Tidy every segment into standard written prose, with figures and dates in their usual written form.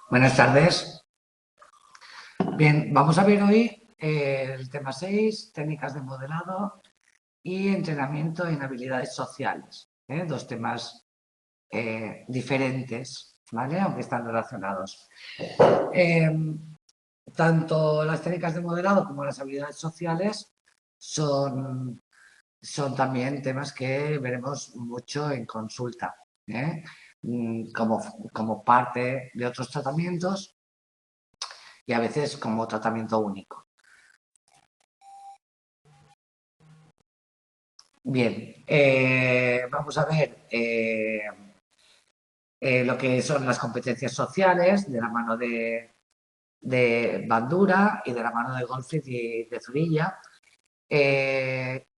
Buenas tardes. Bien, vamos a ver hoy el tema 6, técnicas de modelado y entrenamiento en habilidades sociales. Dos temas diferentes, ¿vale? Aunque están relacionados. Tanto las técnicas de modelado como las habilidades sociales son también temas que veremos mucho en consulta, ¿eh? Como parte de otros tratamientos y a veces como tratamiento único. Bien, vamos a ver lo que son las competencias sociales de la mano de Bandura y de la mano de Goldfried y de Zurilla, que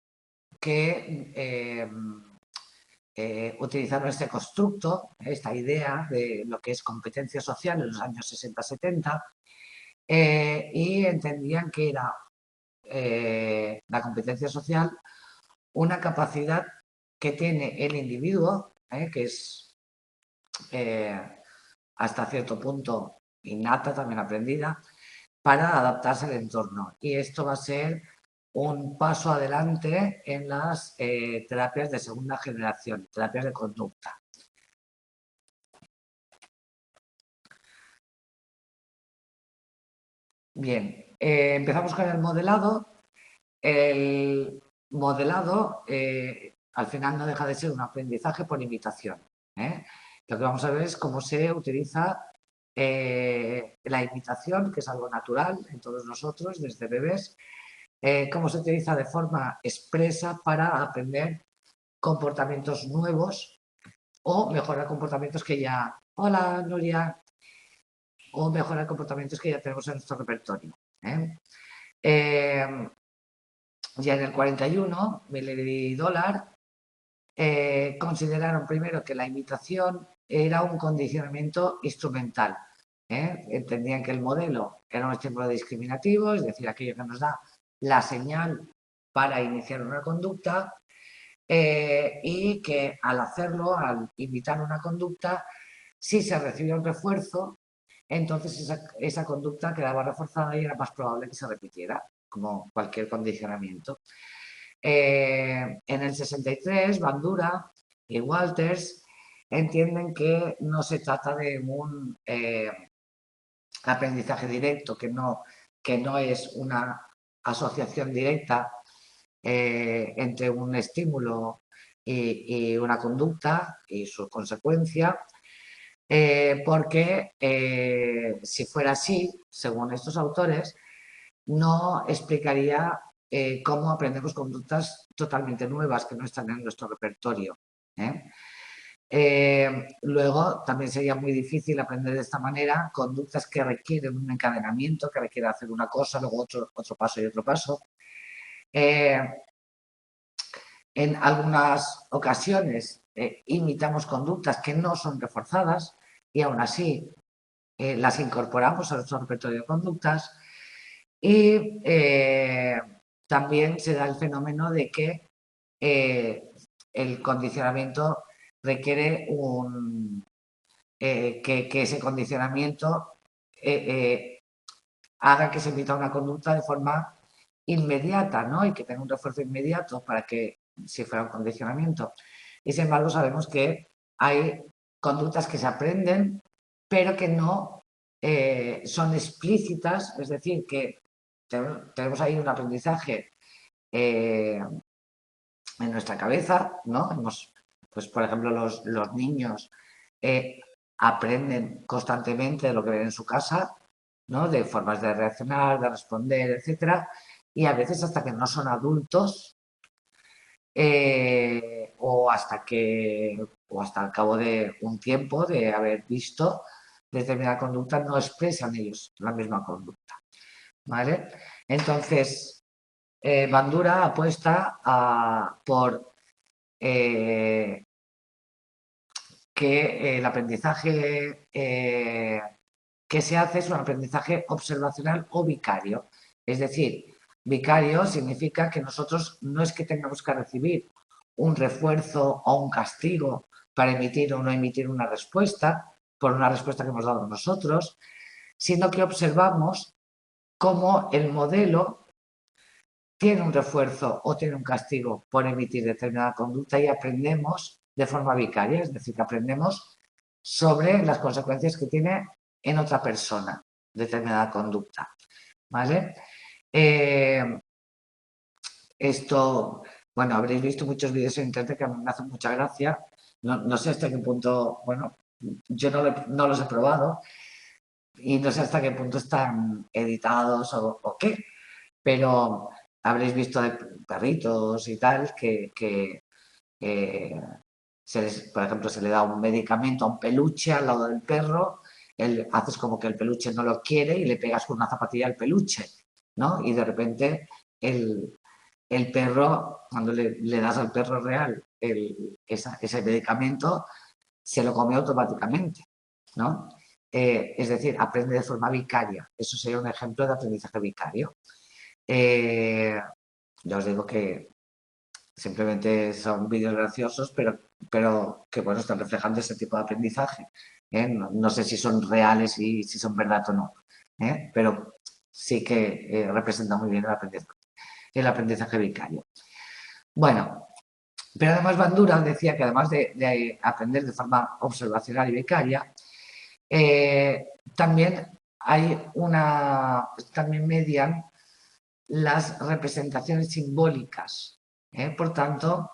utilizaron este constructo, esta idea de lo que es competencia social en los años 60-70, y entendían que era la competencia social una capacidad que tiene el individuo, que es hasta cierto punto innata, también aprendida, para adaptarse al entorno. Y esto va a ser un paso adelante en las terapias de segunda generación, terapias de conducta. Bien, empezamos con el modelado. El modelado al final no deja de ser un aprendizaje por imitación. Lo que vamos a ver es cómo se utiliza la imitación, que es algo natural en todos nosotros desde bebés, cómo se utiliza de forma expresa para aprender comportamientos nuevos o mejorar comportamientos que ya, hola Nuria, o mejorar comportamientos que ya tenemos en nuestro repertorio. Ya en el 41, Miller y Dollar consideraron primero que la imitación era un condicionamiento instrumental. Entendían que el modelo era un estímulo discriminativo, es decir, aquello que nos da la señal para iniciar una conducta, y que al hacerlo, al imitar una conducta, si se recibió un refuerzo, entonces esa conducta quedaba reforzada y era más probable que se repitiera, como cualquier condicionamiento. En el 63, Bandura y Walters entienden que no se trata de un aprendizaje directo, que no es una asociación directa entre un estímulo y una conducta y su consecuencia, porque si fuera así, según estos autores, no explicaría cómo aprendemos conductas totalmente nuevas que no están en nuestro repertorio. Luego, también sería muy difícil aprender de esta manera conductas que requieren un encadenamiento, que requiere hacer una cosa, luego otro paso y otro paso. En algunas ocasiones imitamos conductas que no son reforzadas y aún así las incorporamos a nuestro repertorio de conductas. Y también se da el fenómeno de que el condicionamiento requiere que ese condicionamiento haga que se emita una conducta de forma inmediata, ¿no? Y que tenga un refuerzo inmediato para que si fuera un condicionamiento. Y sin embargo sabemos que hay conductas que se aprenden, pero que no son explícitas, es decir, que tenemos ahí un aprendizaje en nuestra cabeza, ¿no? Pues, por ejemplo, los niños aprenden constantemente de lo que ven en su casa, ¿no? De formas de reaccionar, de responder, etcétera, y a veces hasta que no son adultos o hasta el cabo de un tiempo de haber visto determinada conducta no expresan ellos la misma conducta, ¿vale? Entonces, Bandura apuesta por que el aprendizaje que se hace es un aprendizaje observacional o vicario. Es decir, vicario significa que nosotros no es que tengamos que recibir un refuerzo o un castigo para emitir o no emitir una respuesta, por una respuesta que hemos dado nosotros, sino que observamos cómo el modelo tiene un refuerzo o tiene un castigo por emitir determinada conducta y aprendemos de forma vicaria, es decir, que aprendemos sobre las consecuencias que tiene en otra persona determinada conducta. ¿Vale? Esto, bueno, habréis visto muchos vídeos en internet que a mí me hacen mucha gracia. No sé hasta qué punto, bueno, yo no los he probado y no sé hasta qué punto están editados o qué, pero habréis visto de perritos y tal que por ejemplo, se le da un medicamento a un peluche al lado del perro, haces como que el peluche no lo quiere y le pegas con una zapatilla al peluche, ¿no? Y de repente el perro, cuando le das al perro real ese medicamento, se lo come automáticamente, ¿no? Es decir, aprende de forma vicaria. Eso sería un ejemplo de aprendizaje vicario. Ya os digo que simplemente son vídeos graciosos, pero que bueno, están reflejando ese tipo de aprendizaje. No sé si son reales y si son verdad o no, pero sí que representa muy bien el aprendizaje vicario. Bueno, pero además Bandura decía que además de aprender de forma observacional y vicaria, también también median las representaciones simbólicas. Por tanto,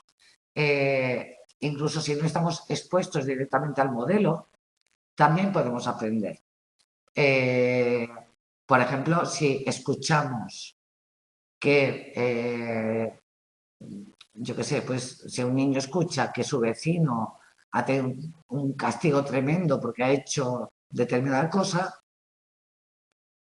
incluso si no estamos expuestos directamente al modelo, también podemos aprender. Por ejemplo, si escuchamos que, yo qué sé, pues si un niño escucha que su vecino ha tenido un castigo tremendo porque ha hecho determinada cosa,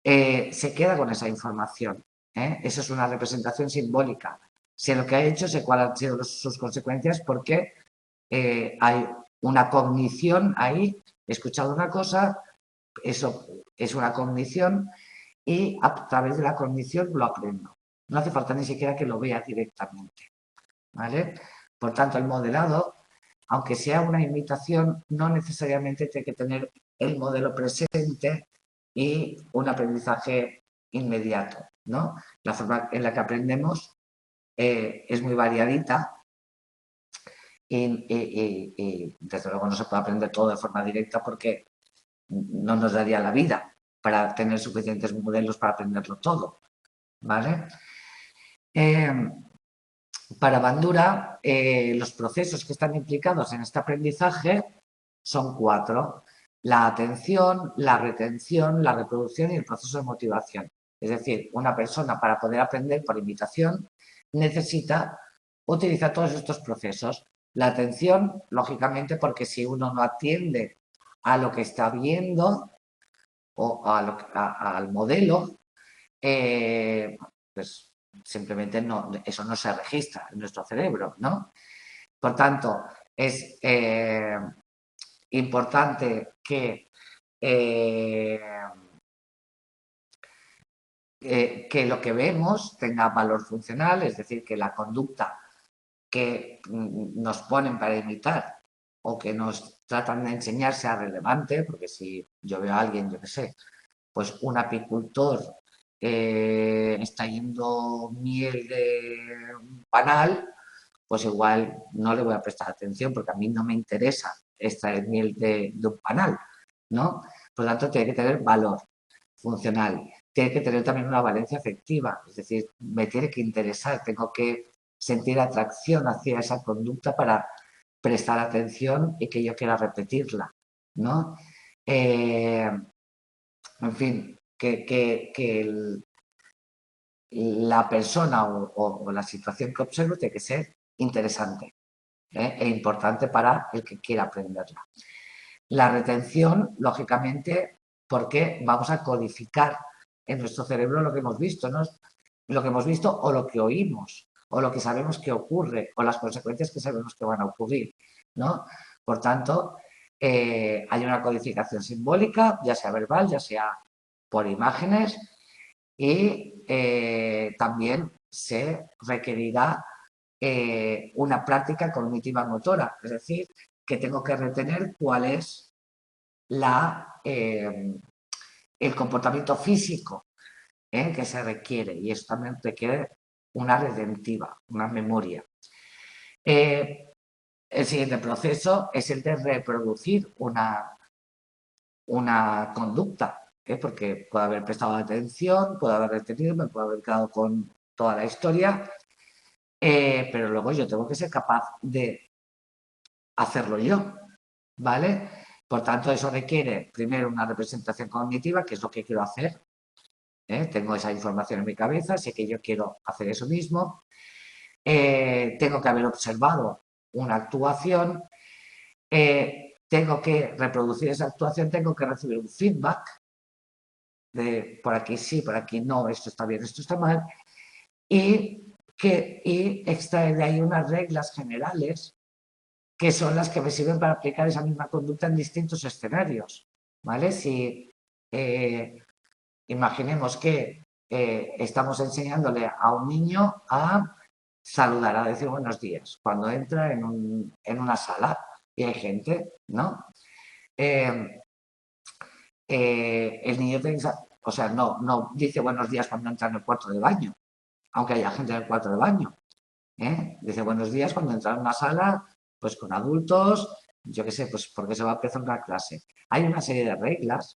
se queda con esa información. Esa es una representación simbólica. Sé lo que ha hecho, sé cuáles han sido sus consecuencias, porque hay una cognición ahí, he escuchado una cosa, eso es una cognición y a través de la cognición lo aprendo. No hace falta ni siquiera que lo vea directamente. ¿Vale? Por tanto, el modelado, aunque sea una imitación, no necesariamente tiene que tener el modelo presente y un aprendizaje inmediato, ¿no? La forma en la que aprendemos es muy variadita y desde luego no se puede aprender todo de forma directa porque no nos daría la vida para tener suficientes modelos para aprenderlo todo, ¿vale? Para Bandura, los procesos que están implicados en este aprendizaje son 4. La atención, la retención, la reproducción y el proceso de motivación. Es decir, una persona para poder aprender por imitación necesita utilizar todos estos procesos. La atención, lógicamente, porque si uno no atiende a lo que está viendo o al modelo, pues simplemente eso no se registra en nuestro cerebro, ¿no? Por tanto, es importante que lo que vemos tenga valor funcional, es decir, que la conducta que nos ponen para imitar o que nos tratan de enseñar sea relevante, porque si yo veo a alguien, yo qué sé, pues un apicultor está yendo miel de un panal, pues igual no le voy a prestar atención porque a mí no me interesa extraer miel de un panal, ¿no? Por lo tanto, tiene que tener valor funcional, tiene que tener también una valencia afectiva, es decir, me tiene que interesar, tengo que sentir atracción hacia esa conducta para prestar atención y que yo quiera repetirla, ¿no? En fin, que la persona o la situación que observo tiene que ser interesante e importante para el que quiera aprenderla. La retención, lógicamente, porque vamos a codificar en nuestro cerebro lo que hemos visto, ¿no? Lo que hemos visto o lo que oímos, o lo que sabemos que ocurre, o las consecuencias que sabemos que van a ocurrir, ¿no? Por tanto, hay una codificación simbólica, ya sea verbal, ya sea por imágenes, y también se requerirá una práctica cognitiva motora, es decir, que tengo que retener cuál es el comportamiento físico que se requiere, y eso también requiere una retentiva, una memoria. El siguiente proceso es el de reproducir una conducta, porque puedo haber prestado atención, puedo haber retenido, me puedo haber quedado con toda la historia, pero luego yo tengo que ser capaz de hacerlo yo, ¿vale? Por tanto, eso requiere primero una representación cognitiva, que es lo que quiero hacer. Tengo esa información en mi cabeza, sé que yo quiero hacer eso mismo. Tengo que haber observado una actuación, tengo que reproducir esa actuación, tengo que recibir un feedback de por aquí sí, por aquí no, esto está bien, esto está mal, y extraer de ahí unas reglas generales que son las que me sirven para aplicar esa misma conducta en distintos escenarios, ¿vale? Si imaginemos que estamos enseñándole a un niño a saludar, a decir buenos días, cuando entra en una sala y hay gente, ¿no? El niño o sea, no dice buenos días cuando entra en el cuarto de baño, aunque haya gente en el cuarto de baño. Dice buenos días cuando entra en una sala, pues con adultos, yo qué sé, pues porque se va a empezar una clase. Hay una serie de reglas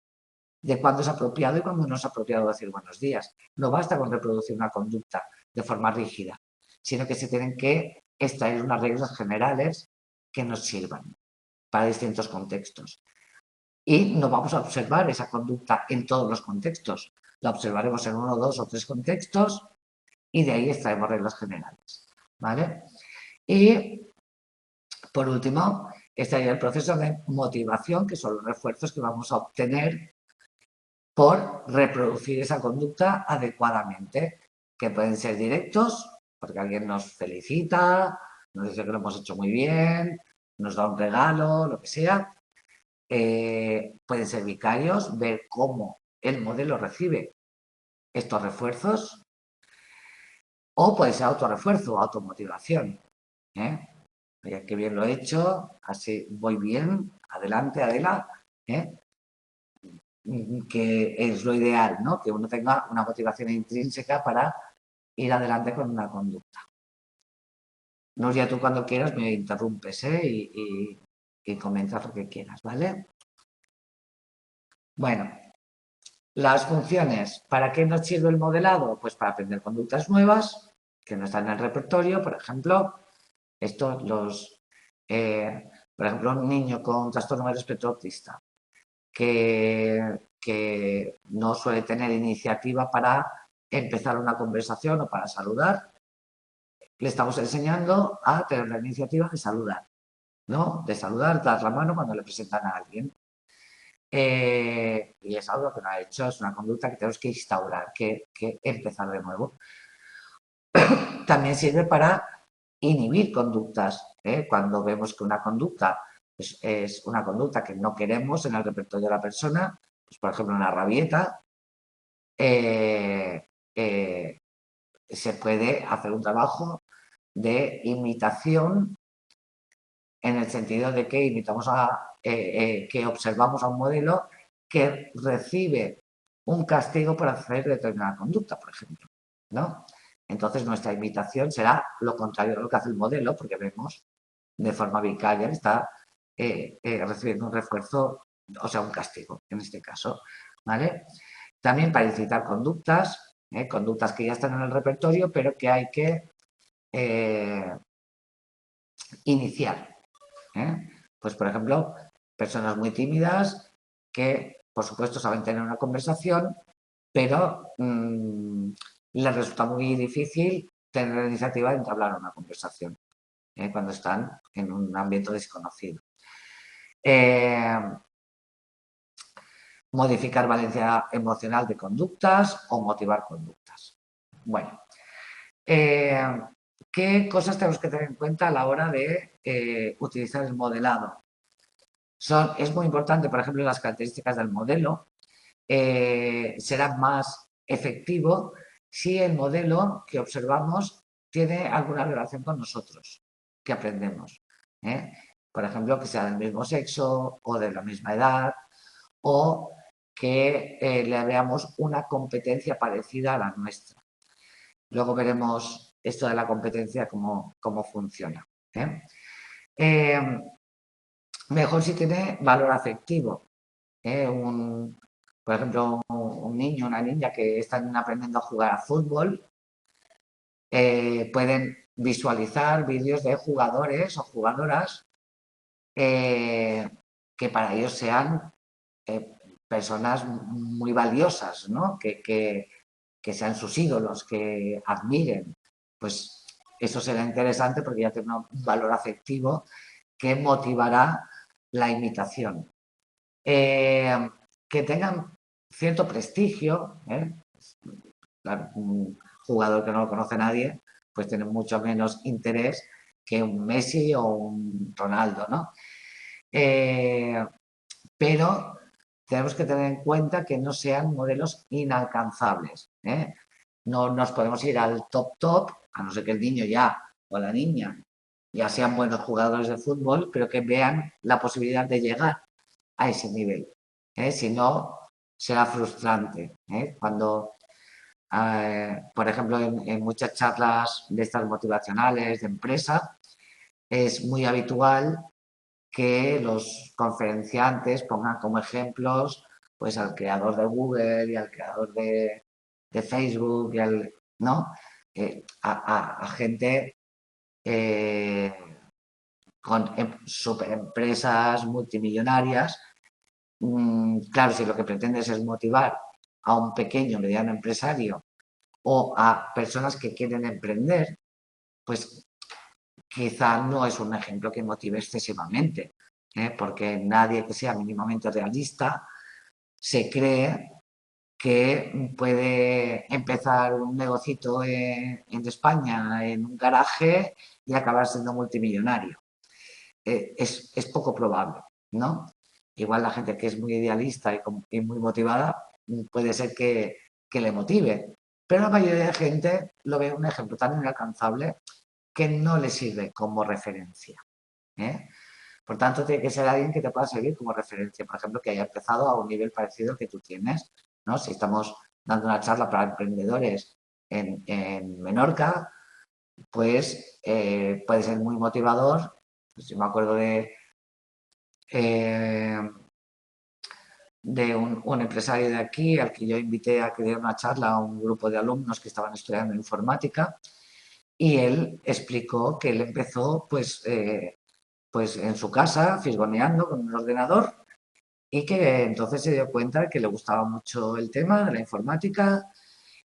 de cuándo es apropiado y cuándo no es apropiado decir buenos días. No basta con reproducir una conducta de forma rígida, sino que se tienen que extraer unas reglas generales que nos sirvan para distintos contextos. Y no vamos a observar esa conducta en todos los contextos. La observaremos en uno, dos o tres contextos y de ahí extraemos reglas generales. ¿Vale? Y, por último, estaría el proceso de motivación, que son los refuerzos que vamos a obtener por reproducir esa conducta adecuadamente, que pueden ser directos, porque alguien nos felicita, nos dice que lo hemos hecho muy bien, nos da un regalo, lo que sea. Pueden ser vicarios, ver cómo el modelo recibe estos refuerzos, o puede ser autorrefuerzo, automotivación. Oye, qué bien lo he hecho, así voy bien, adelante, Adela, que es lo ideal, ¿no? Que uno tenga una motivación intrínseca para ir adelante con una conducta. No, ya tú cuando quieras me interrumpes y comentas lo que quieras, ¿vale? Bueno, las funciones. ¿Para qué nos sirve el modelado? Pues para aprender conductas nuevas que no están en el repertorio. Por ejemplo, por ejemplo, un niño con trastorno del espectro autista que no suele tener iniciativa para empezar una conversación o para saludar, le estamos enseñando a tener la iniciativa de saludar, ¿no? De saludar, dar la mano cuando le presentan a alguien. Y es algo que no ha hecho, es una conducta que tenemos que instaurar, que empezar de nuevo. También sirve para inhibir conductas. Cuando vemos que una conducta es una conducta que no queremos en el repertorio de la persona, pues por ejemplo una rabieta, se puede hacer un trabajo de imitación en el sentido de que que observamos a un modelo que recibe un castigo por hacer determinada conducta, por ejemplo, ¿no? Entonces nuestra imitación será lo contrario de lo que hace el modelo, porque vemos de forma vicaria que está recibiendo un refuerzo, o sea, un castigo, en este caso, ¿vale? También para incitar conductas, conductas que ya están en el repertorio, pero que hay que iniciar. Pues, por ejemplo, personas muy tímidas que, por supuesto, saben tener una conversación, pero les resulta muy difícil tener la iniciativa de entablar una conversación cuando están en un ambiente desconocido. Modificar valencia emocional de conductas o motivar conductas. Bueno, ¿qué cosas tenemos que tener en cuenta a la hora de utilizar el modelado? Es muy importante, por ejemplo, las características del modelo. Será más efectivo si el modelo que observamos tiene alguna relación con nosotros, que aprendemos. Por ejemplo, que sea del mismo sexo o de la misma edad o que le veamos una competencia parecida a la nuestra. Luego veremos esto de la competencia, cómo funciona. Mejor si tiene valor afectivo. Por ejemplo, un niño o una niña que están aprendiendo a jugar a fútbol, pueden visualizar vídeos de jugadores o jugadoras que para ellos sean personas muy valiosas, ¿no? Que sean sus ídolos, que admiren. Pues eso será interesante porque ya tiene un valor afectivo que motivará la imitación. Que tengan cierto prestigio, un jugador que no lo conoce nadie, pues tiene mucho menos interés que un Messi o un Ronaldo, ¿no? Pero tenemos que tener en cuenta que no sean modelos inalcanzables. No nos podemos ir al top, a no ser que el niño ya o la niña ya sean buenos jugadores de fútbol, pero que vean la posibilidad de llegar a ese nivel. Si no, será frustrante. Cuando, por ejemplo, en muchas charlas de estas motivacionales de empresa, es muy habitual que los conferenciantes pongan como ejemplos pues al creador de Google y al creador de Facebook y ¿no? A gente con super empresas multimillonarias. Claro, si lo que pretendes es motivar a un pequeño, mediano empresario o a personas que quieren emprender, pues quizá no es un ejemplo que motive excesivamente, porque nadie que sea mínimamente realista se cree que puede empezar un negocito en España, en un garaje, y acabar siendo multimillonario. Es poco probable, ¿no? Igual la gente que es muy idealista y muy motivada puede ser que le motive, pero la mayoría de gente lo ve un ejemplo tan inalcanzable que no le sirve como referencia. Por tanto, tiene que ser alguien que te pueda servir como referencia, por ejemplo, que haya empezado a un nivel parecido al que tú tienes, ¿no? Si estamos dando una charla para emprendedores en Menorca, pues puede ser muy motivador. Pues yo me acuerdo eh, de un empresario de aquí al que yo invité a que diera una charla a un grupo de alumnos que estaban estudiando informática, y él explicó que él empezó pues en su casa, fisgoneando con un ordenador, y que entonces se dio cuenta de que le gustaba mucho el tema de la informática,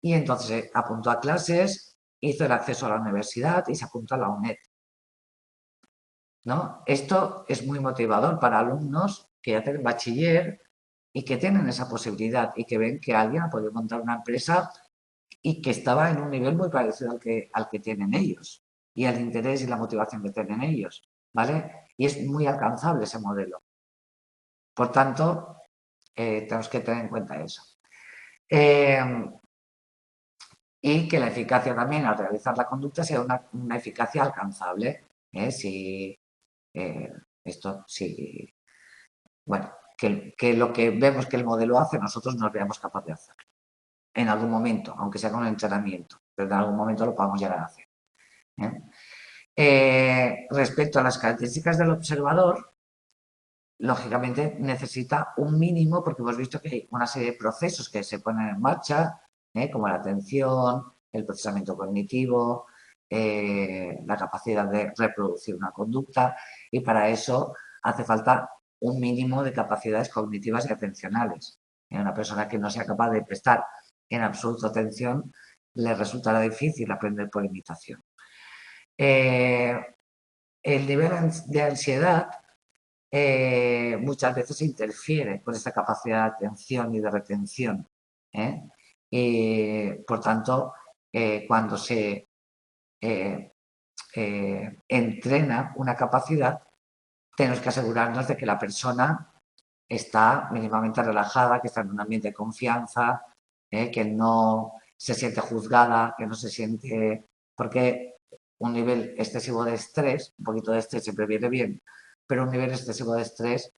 y entonces apuntó a clases, hizo el acceso a la universidad y se apuntó a la UNED, ¿no? Esto es muy motivador para alumnos que ya tienen bachiller y que tienen esa posibilidad y que ven que alguien ha podido montar una empresa y que estaba en un nivel muy parecido al que tienen ellos, y al interés y la motivación que tienen ellos, ¿vale? Y es muy alcanzable ese modelo. Por tanto, tenemos que tener en cuenta eso. Y que la eficacia también al realizar la conducta sea una eficacia alcanzable. Si esto, si, bueno, que lo que vemos que el modelo hace, nosotros nos veamos capaces de hacerlo. En algún momento, aunque sea con entrenamiento, pero en algún momento lo podamos llegar a hacer. Respecto a las características del observador, lógicamente necesita un mínimo, porque hemos visto que hay una serie de procesos que se ponen en marcha, como la atención, el procesamiento cognitivo, la capacidad de reproducir una conducta, y para eso hace falta un mínimo de capacidades cognitivas y atencionales. Una persona que no sea capaz de prestar en absoluto atención, le resultará difícil aprender por imitación. El nivel de ansiedad muchas veces interfiere con esta capacidad de atención y de retención. Y, por tanto, cuando se entrena una capacidad, tenemos que asegurarnos de que la persona está mínimamente relajada, que está en un ambiente de confianza, que no se siente juzgada, que no se siente... Porque un nivel excesivo de estrés, un poquito de estrés siempre viene bien, pero un nivel excesivo de estrés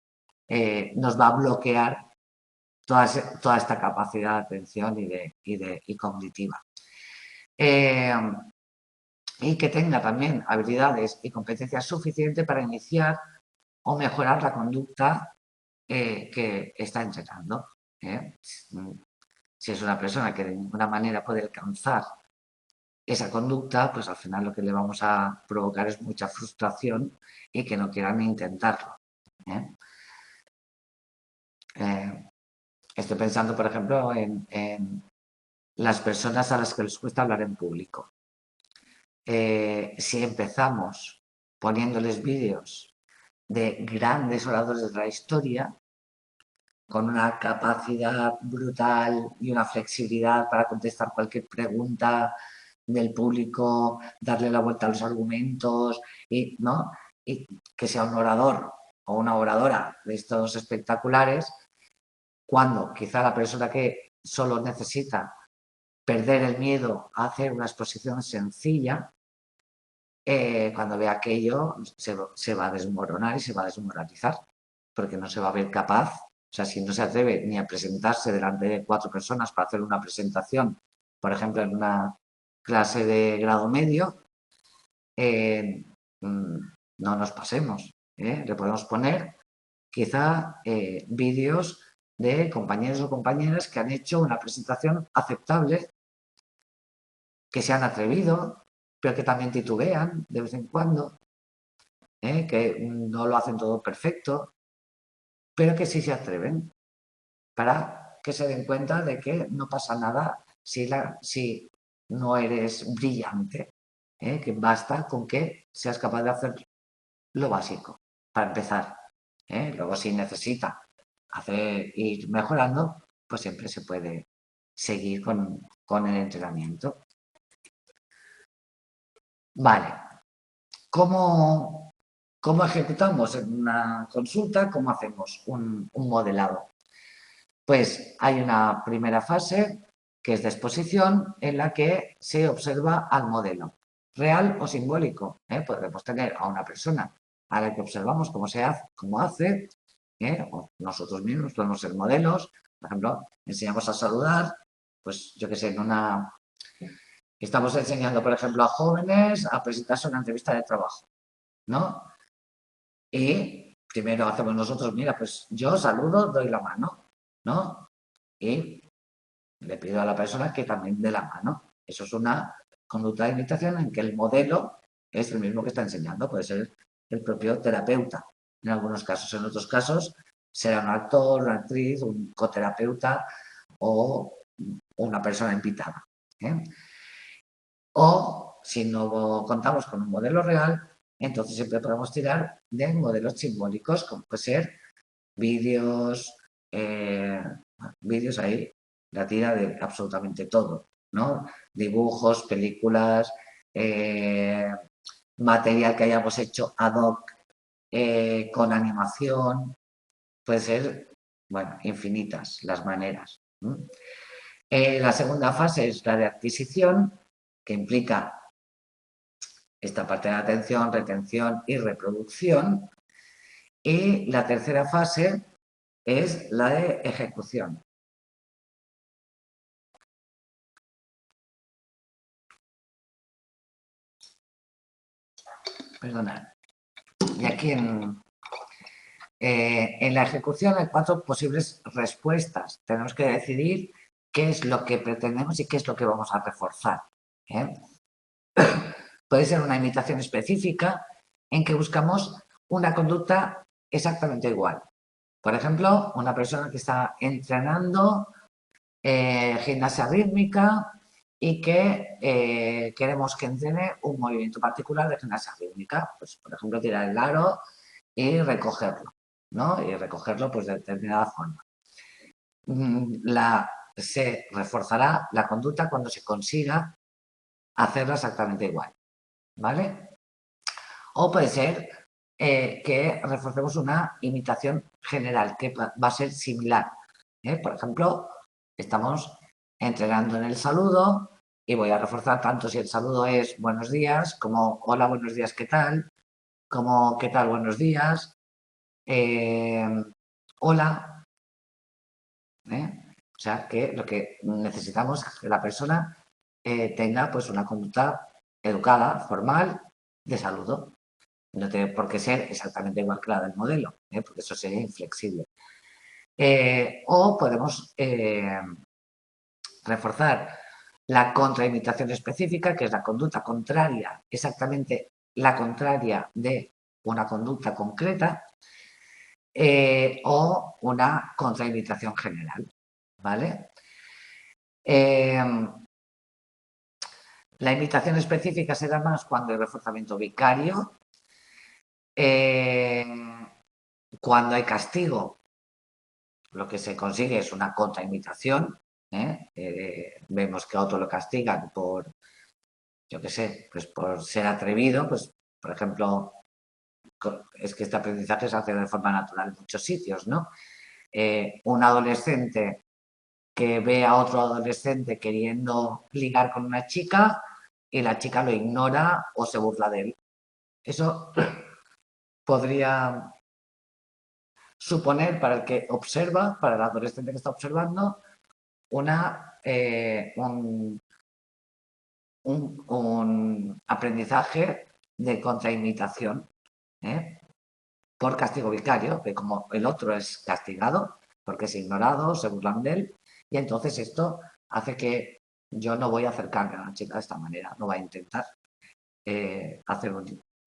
nos va a bloquear toda esta capacidad de atención y cognitiva. Y que tenga también habilidades y competencias suficientes para iniciar o mejorar la conducta que está entrenando. Si es una persona que de ninguna manera puede alcanzar esa conducta, pues al final lo que le vamos a provocar es mucha frustración y que no quieran intentarlo. Estoy pensando, por ejemplo, en las personas a las que les cuesta hablar en público. Si empezamos poniéndoles vídeos de grandes oradores de la historia, con una capacidad brutal y una flexibilidad para contestar cualquier pregunta del público, darle la vuelta a los argumentos, ¿no? Y que sea un orador o una oradora de estos espectaculares, cuando quizá la persona que solo necesita perder el miedo a hacer una exposición sencilla, cuando vea aquello se va a desmoronar y se va a desmoralizar, porque no se va a ver capaz. O sea, si no se atreve ni a presentarse delante de 4 personas para hacer una presentación, por ejemplo, en una clase de grado medio, no nos pasemos. Le podemos poner quizá vídeos de compañeros o compañeras que han hecho una presentación aceptable, que se han atrevido, pero que también titubean de vez en cuando, que no lo hacen todo perfecto, pero que sí se atreven, para que se den cuenta de que no pasa nada si no eres brillante, que basta con que seas capaz de hacer lo básico, para empezar. Luego, si necesita ir mejorando, pues siempre se puede seguir con el entrenamiento. Vale. ¿Cómo ejecutamos en una consulta? ¿Cómo hacemos un modelado? Pues hay una primera fase, que es de exposición, en la que se observa al modelo, real o simbólico. Podemos tener a una persona a la que observamos cómo hace, o nosotros mismos podemos ser modelos. Por ejemplo, enseñamos a saludar, pues yo qué sé, estamos enseñando, por ejemplo, a jóvenes a presentarse a una entrevista de trabajo, ¿no? Y primero hacemos nosotros, mira, pues yo saludo, doy la mano, ¿no? Y le pido a la persona que también dé la mano. Eso es una conducta de imitación en que el modelo es el mismo que está enseñando, puede ser el propio terapeuta. En algunos casos, en otros casos, será un actor, una actriz, un coterapeuta o una persona invitada. O si no contamos con un modelo real, entonces siempre podemos tirar de modelos simbólicos, como puede ser vídeos, vídeos ahí, la tira de absolutamente todo, ¿no? Dibujos, películas, material que hayamos hecho ad hoc con animación, puede ser, bueno, infinitas las maneras. La segunda fase es la de adquisición, que implica esta parte de atención, retención y reproducción. Y la tercera fase es la de ejecución. Perdonad. Y aquí en la ejecución hay 4 posibles respuestas. Tenemos que decidir qué es lo que pretendemos y qué es lo que vamos a reforzar. Puede ser una imitación específica en que buscamos una conducta exactamente igual. Por ejemplo, una persona que está entrenando gimnasia rítmica y que queremos que entrene un movimiento particular de gimnasia rítmica. Pues, por ejemplo, tirar el aro y recogerlo, ¿no? Y recogerlo pues, de determinada forma. Se reforzará la conducta cuando se consiga hacerla exactamente igual, ¿vale? O puede ser que reforcemos una imitación general, que va a ser similar. Por ejemplo, estamos entrenando en el saludo y voy a reforzar tanto si el saludo es buenos días, como hola, buenos días, ¿qué tal? Como qué tal, buenos días, hola. sea, que lo que necesitamos es que la persona tenga pues una conducta educada, formal, de saludo. No tiene por qué ser exactamente igual que la del modelo, porque eso sería inflexible. O podemos reforzar la contraimitación específica, que es la conducta contraria, exactamente la contraria de una conducta concreta, o una contraimitación general, ¿vale? La imitación específica se da más cuando hay reforzamiento vicario, cuando hay castigo, lo que se consigue es una contraimitación. Vemos que a otro lo castigan por, yo qué sé, pues por ser atrevido, pues por ejemplo, es que este aprendizaje se hace de forma natural en muchos sitios, ¿no? Un adolescente que ve a otro adolescente queriendo ligar con una chica y la chica lo ignora o se burla de él. Eso podría suponer para el que observa, para el adolescente que está observando, un aprendizaje de contraimitación, por castigo vicario, que como el otro es castigado, porque es ignorado, se burlan de él, y entonces esto hace que yo no voy a acercarme a la chica de esta manera, no voy a intentar hacer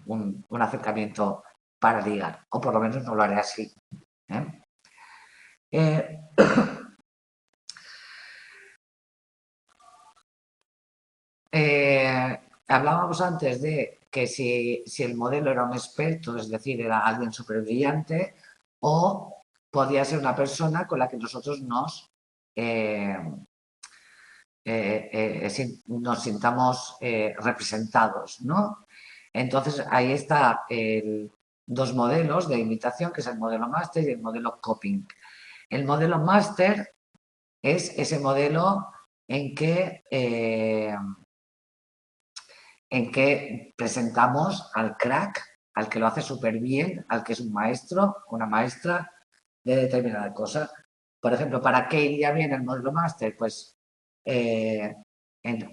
un acercamiento para ligar, o por lo menos no lo haré así. ¿eh? Eh, hablábamos antes de que si el modelo era un experto, es decir, era alguien súper brillante, o podía ser una persona con la que nosotros nos sintamos representados, ¿no? Entonces, ahí está dos modelos de imitación, que es el modelo máster y el modelo coping. El modelo máster es ese modelo en que presentamos al crack, al que lo hace súper bien, al que es un maestro, una maestra de determinada cosa. Por ejemplo, ¿para qué iría bien el modelo máster? Pues en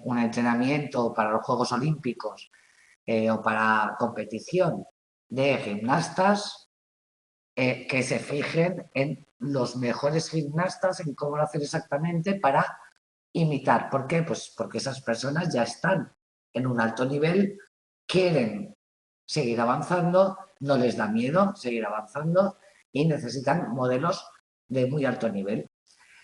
un entrenamiento para los Juegos Olímpicos o para competición de gimnastas que se fijen en los mejores gimnastas, en cómo lo hacer exactamente para imitar. ¿Por qué? Pues porque esas personas ya están en un alto nivel, quieren seguir avanzando, no les da miedo seguir avanzando y necesitan modelos de muy alto nivel.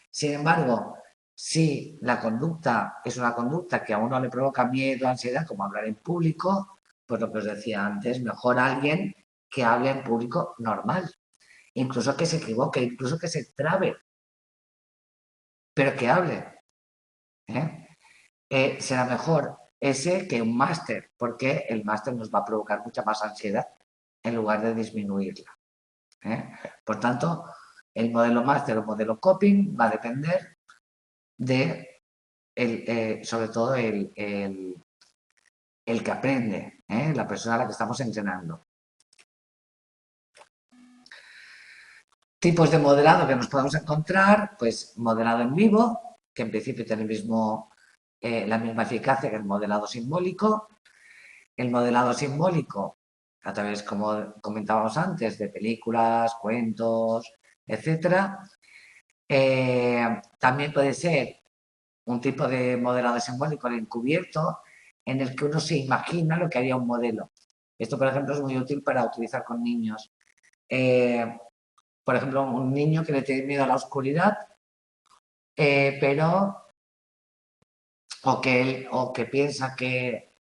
Sin embargo, si la conducta es una conducta que a uno le provoca miedo, ansiedad, como hablar en público, pues lo que os decía antes, mejor alguien que hable en público normal, incluso que se equivoque, incluso que se trabe, pero que hable. Será mejor ese que un máster, porque el máster nos va a provocar mucha más ansiedad en lugar de disminuirla. Por tanto, el modelo máster o modelo coping va a depender de, sobre todo, el que aprende, la persona a la que estamos entrenando. Tipos de modelado que nos podemos encontrar, pues modelado en vivo, que en principio tiene la misma eficacia que el modelado simbólico. El modelado simbólico, a través, como comentábamos antes, de películas, cuentos, etc. También puede ser un tipo de modelado simbólico, el encubierto, en el que uno se imagina lo que haría un modelo. Esto, por ejemplo, es muy útil para utilizar con niños. Por ejemplo, un niño que le tiene miedo a la oscuridad, pero o que piensa que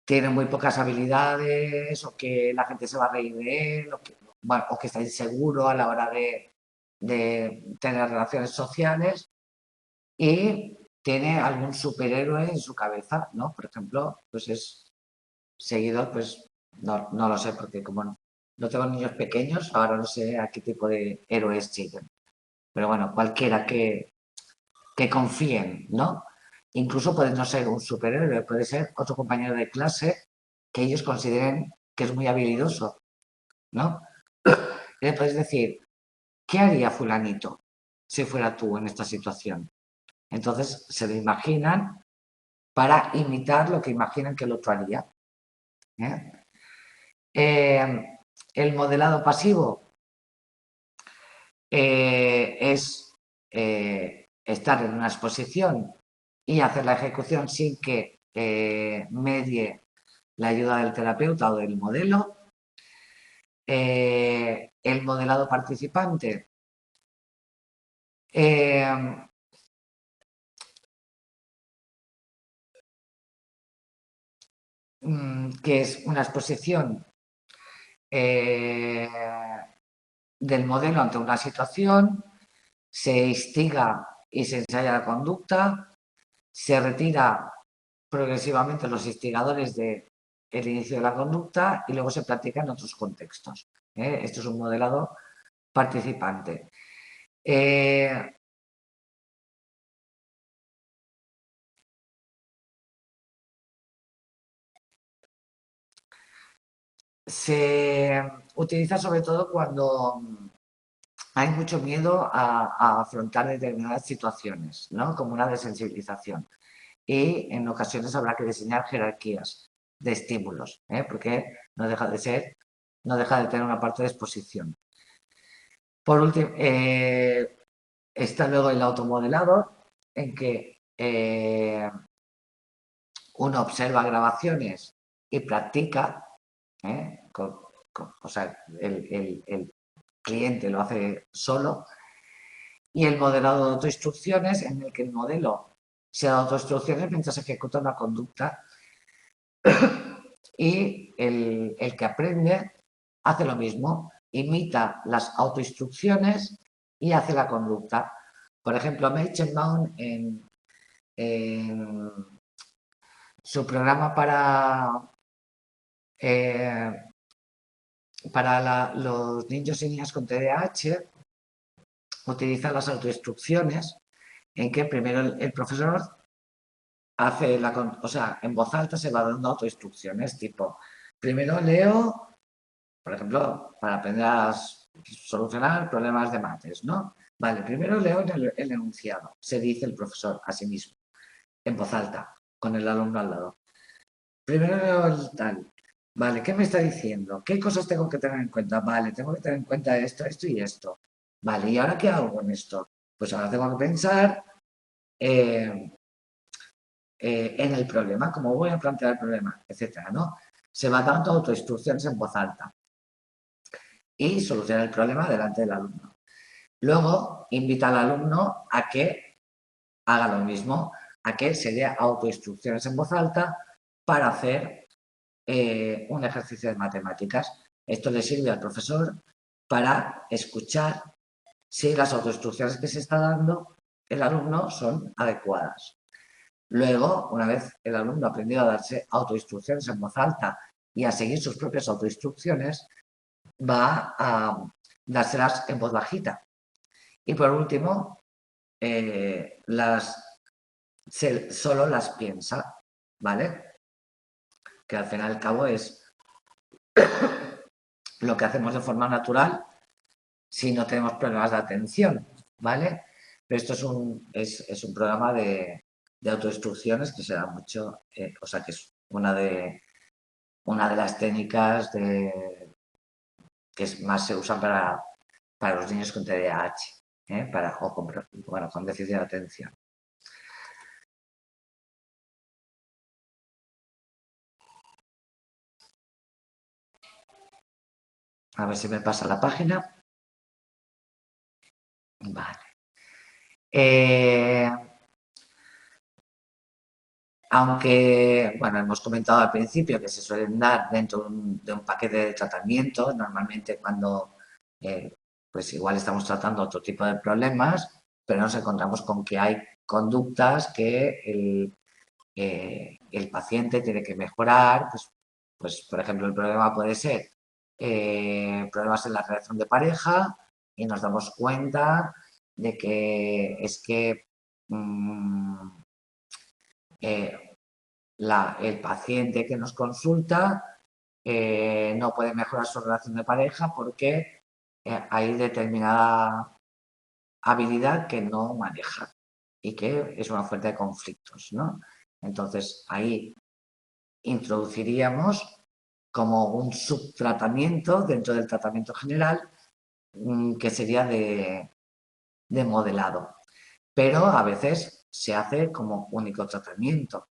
tiene muy pocas habilidades o que la gente se va a reír de él o que está inseguro a la hora de tener relaciones sociales y tiene algún superhéroe en su cabeza, ¿no? Por ejemplo, pues es seguidor, pues no lo sé, porque como no tengo niños pequeños, ahora no sé a qué tipo de héroes siguen. Pero bueno, cualquiera que confíen, ¿no? Incluso puede no ser un superhéroe, puede ser otro compañero de clase que ellos consideren que es muy habilidoso, ¿no? Le puedes decir, ¿qué haría fulanito si fuera tú en esta situación? Entonces se lo imaginan para imitar lo que imaginan que el otro haría. ¿Eh? El modelado pasivo es estar en una exposición y hacer la ejecución sin que medie la ayuda del terapeuta o del modelo. El modelado participante que es una exposición del modelo ante una situación, se instiga y se ensaya la conducta, se retira progresivamente los instigadores del inicio de la conducta y luego se practica en otros contextos. Esto es un modelado participante. Se utiliza sobre todo cuando hay mucho miedo a afrontar determinadas situaciones, ¿no? Como una desensibilización. Y en ocasiones habrá que diseñar jerarquías de estímulos, porque no deja de tener una parte de exposición. Por último, está luego el automodelado, en que uno observa grabaciones y practica, o sea, el cliente lo hace solo, y el modelado de autoinstrucciones, en el que el modelo se da autoinstrucciones mientras ejecuta una conducta y el que aprende hace lo mismo, imita las autoinstrucciones y hace la conducta. Por ejemplo, Meichenbaum en su programa para los niños y niñas con TDAH utiliza las autoinstrucciones en que primero el profesor hace o sea, en voz alta se va dando autoinstrucciones tipo, primero leo, por ejemplo, para aprender a solucionar problemas de mates, ¿no? Vale, primero leo el enunciado, se dice el profesor a sí mismo, en voz alta, con el alumno al lado. Primero leo el tal, vale, ¿qué me está diciendo? ¿Qué cosas tengo que tener en cuenta? Vale, tengo que tener en cuenta esto, esto y esto. Vale, ¿y ahora qué hago con esto? Pues ahora tengo que pensar en el problema, cómo voy a plantear el problema, etcétera, ¿no? Se va dando autoinstrucciones en voz alta y soluciona el problema delante del alumno. Luego, invita al alumno a que haga lo mismo, a que se dé autoinstrucciones en voz alta para hacer un ejercicio de matemáticas. Esto le sirve al profesor para escuchar si las autoinstrucciones que se está dando el alumno son adecuadas. Luego, una vez el alumno ha aprendido a darse autoinstrucciones en voz alta y a seguir sus propias autoinstrucciones, va a dárselas en voz bajita. Y por último, solo las piensa, ¿vale? Que al final y al cabo es lo que hacemos de forma natural si no tenemos problemas de atención, ¿vale? Pero esto es un programa de autoinstrucciones que se da mucho, o sea, que es una de las técnicas que más se usan para los niños con TDAH, o con déficit de atención. A ver si me pasa la página. Vale. Aunque, bueno, hemos comentado al principio que se suelen dar dentro de un paquete de tratamiento, normalmente cuando, pues igual estamos tratando otro tipo de problemas, pero nos encontramos con que hay conductas que el paciente tiene que mejorar, pues por ejemplo el problema puede ser problemas en la relación de pareja y nos damos cuenta de que es que el paciente que nos consulta no puede mejorar su relación de pareja porque hay determinada habilidad que no maneja y que es una fuente de conflictos, ¿no? Entonces, ahí introduciríamos como un subtratamiento dentro del tratamiento general que sería de modelado. Pero a veces se hace como único tratamiento,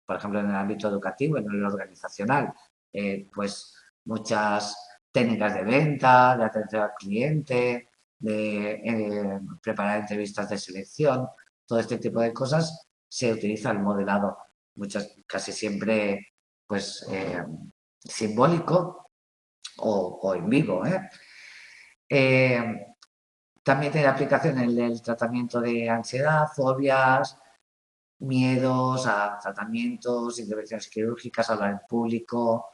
por ejemplo, en el ámbito educativo, en el organizacional, pues muchas técnicas de venta, de atención al cliente, de preparar entrevistas de selección, todo este tipo de cosas se utiliza el modelado, casi siempre pues simbólico o en vivo. También tiene aplicación en el tratamiento de ansiedad, fobias, miedos a tratamientos, intervenciones quirúrgicas, hablar en público,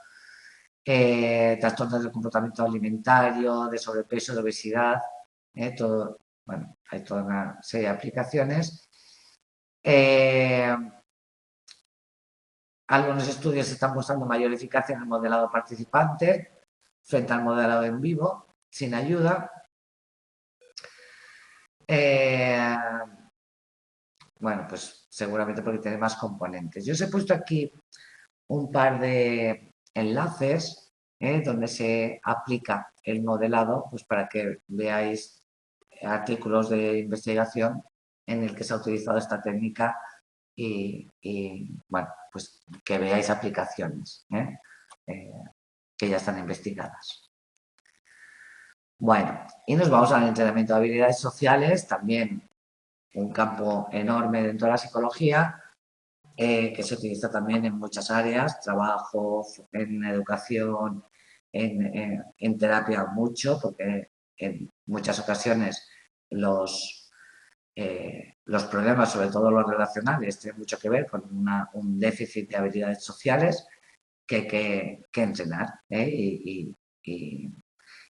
trastornos del comportamiento alimentario, de sobrepeso, de obesidad, todo, bueno, hay toda una serie de aplicaciones. Algunos estudios están mostrando mayor eficacia en el modelado participante frente al modelado en vivo, sin ayuda. Bueno, pues seguramente porque tiene más componentes. Yo os he puesto aquí un par de enlaces donde se aplica el modelado, pues para que veáis artículos de investigación en el que se ha utilizado esta técnica y bueno, pues que veáis aplicaciones que ya están investigadas. Bueno, y nos vamos al entrenamiento de habilidades sociales, también un campo enorme dentro de la psicología, que se utiliza también en muchas áreas, trabajo, en educación, en terapia mucho, porque en muchas ocasiones los problemas, sobre todo los relacionales, tienen mucho que ver con un déficit de habilidades sociales que hay que entrenar y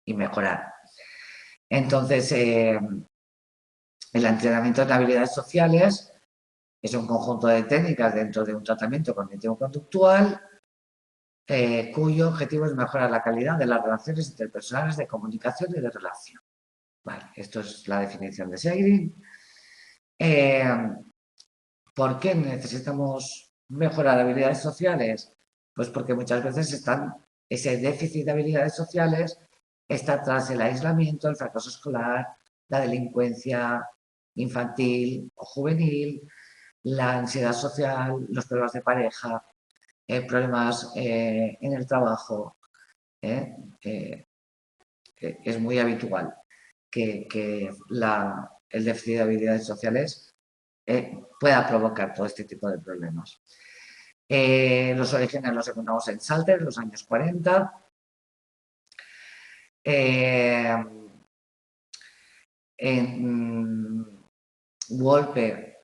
mejorar. Entonces, el entrenamiento de habilidades sociales es un conjunto de técnicas dentro de un tratamiento cognitivo-conductual cuyo objetivo es mejorar la calidad de las relaciones interpersonales de comunicación y de relación. Vale, esto es la definición de Segrin. ¿Por qué necesitamos mejorar habilidades sociales? Pues porque muchas veces ese déficit de habilidades sociales está tras el aislamiento, el fracaso escolar, la delincuencia infantil o juvenil, la ansiedad social, los problemas de pareja, problemas en el trabajo. Es muy habitual que el déficit de habilidades sociales pueda provocar todo este tipo de problemas. Los orígenes los encontramos en Salter, en los años 40. Wolpe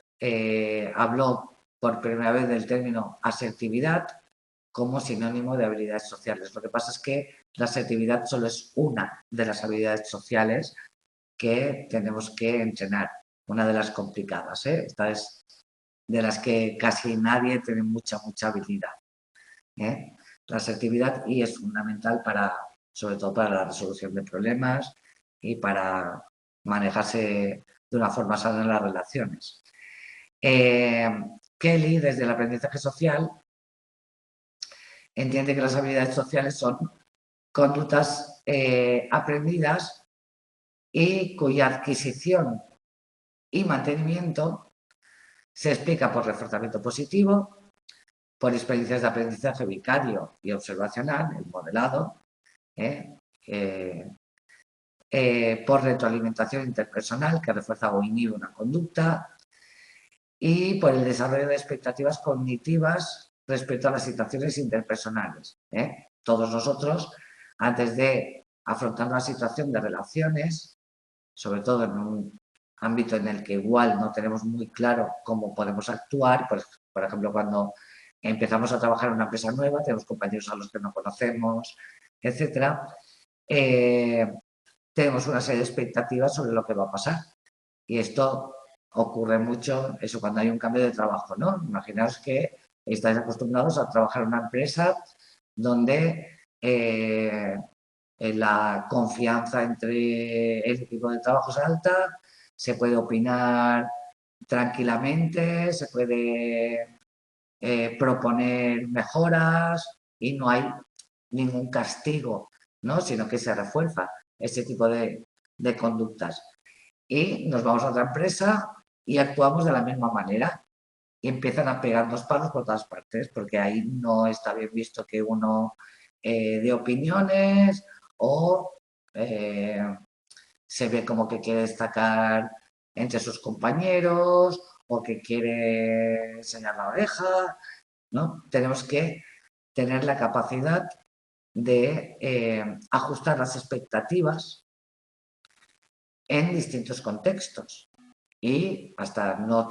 habló por primera vez del término asertividad como sinónimo de habilidades sociales. Lo que pasa es que la asertividad solo es una de las habilidades sociales que tenemos que entrenar, una de las complicadas. Esta es de las que casi nadie tiene mucha habilidad. La asertividad y es fundamental sobre todo para la resolución de problemas y para manejarse de una forma sana en las relaciones. Kelly, desde el aprendizaje social, entiende que las habilidades sociales son conductas aprendidas y cuya adquisición y mantenimiento se explica por reforzamiento positivo, por experiencias de aprendizaje vicario y observacional, el modelado, por retroalimentación interpersonal que refuerza o inhibe una conducta y por el desarrollo de expectativas cognitivas respecto a las situaciones interpersonales. Todos nosotros, antes de afrontar una situación de relaciones, sobre todo en un ámbito en el que igual no tenemos muy claro cómo podemos actuar, pues, por ejemplo, cuando empezamos a trabajar en una empresa nueva, tenemos compañeros a los que no conocemos, etcétera, tenemos una serie de expectativas sobre lo que va a pasar. Y esto ocurre mucho, eso cuando hay un cambio de trabajo, ¿no? Imaginaos que estáis acostumbrados a trabajar en una empresa donde la confianza entre el equipo de trabajo es alta, se puede opinar tranquilamente, se puede proponer mejoras y no hay ningún castigo, ¿no? Sino que se refuerza ese tipo de conductas. Y nos vamos a otra empresa y actuamos de la misma manera. Y empiezan a pegarnos palos por todas partes, porque ahí no está bien visto que uno dé opiniones o se ve como que quiere destacar entre sus compañeros o que quiere enseñar la oreja, ¿no? Tenemos que tener la capacidad de ajustar las expectativas en distintos contextos y hasta no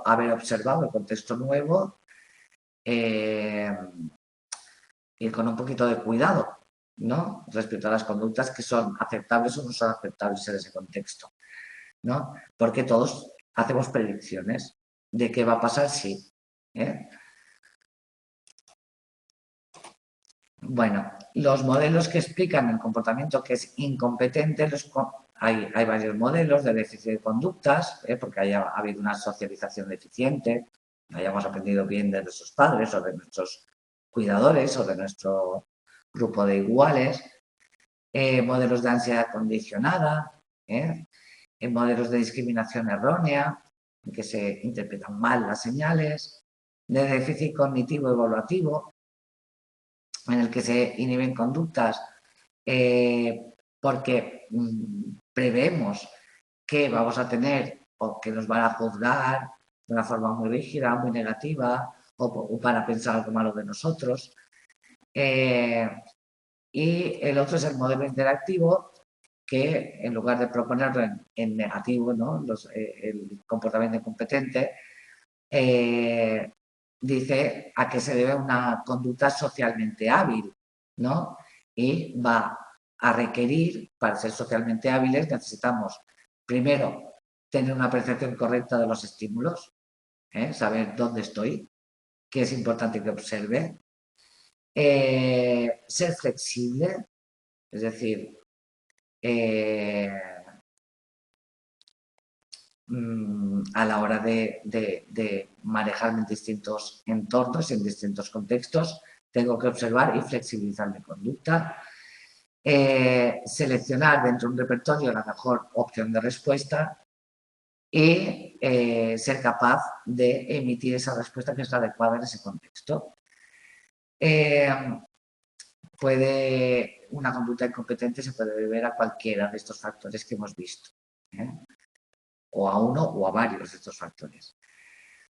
haber observado el contexto nuevo, ir con un poquito de cuidado, ¿no? Respecto a las conductas que son aceptables o no son aceptables en ese contexto, ¿no? Porque todos hacemos predicciones de qué va a pasar si. Bueno, los modelos que explican el comportamiento que es incompetente, hay varios modelos de déficit de conductas, porque ha habido una socialización deficiente, no hayamos aprendido bien de nuestros padres o de nuestros cuidadores o de nuestro grupo de iguales, modelos de ansiedad condicionada, modelos de discriminación errónea, en que se interpretan mal las señales, de déficit cognitivo evaluativo, en el que se inhiben conductas porque prevemos que vamos a tener o que nos van a juzgar de una forma muy rígida, muy negativa, o para pensar algo malo de nosotros. Y el otro es el modelo interactivo, que en lugar de proponerlo en negativo, ¿no? El comportamiento incompetente, dice a qué se debe una conducta socialmente hábil, ¿no? Y va a requerir, para ser socialmente hábiles, necesitamos, primero, tener una percepción correcta de los estímulos, saber dónde estoy, qué es importante que observe, ser flexible, es decir, a la hora de manejarme en distintos entornos, en distintos contextos, tengo que observar y flexibilizar mi conducta, seleccionar dentro de un repertorio la mejor opción de respuesta y ser capaz de emitir esa respuesta que es la adecuada en ese contexto. Una conducta incompetente se puede deber a cualquiera de estos factores que hemos visto, o a uno o a varios de estos factores.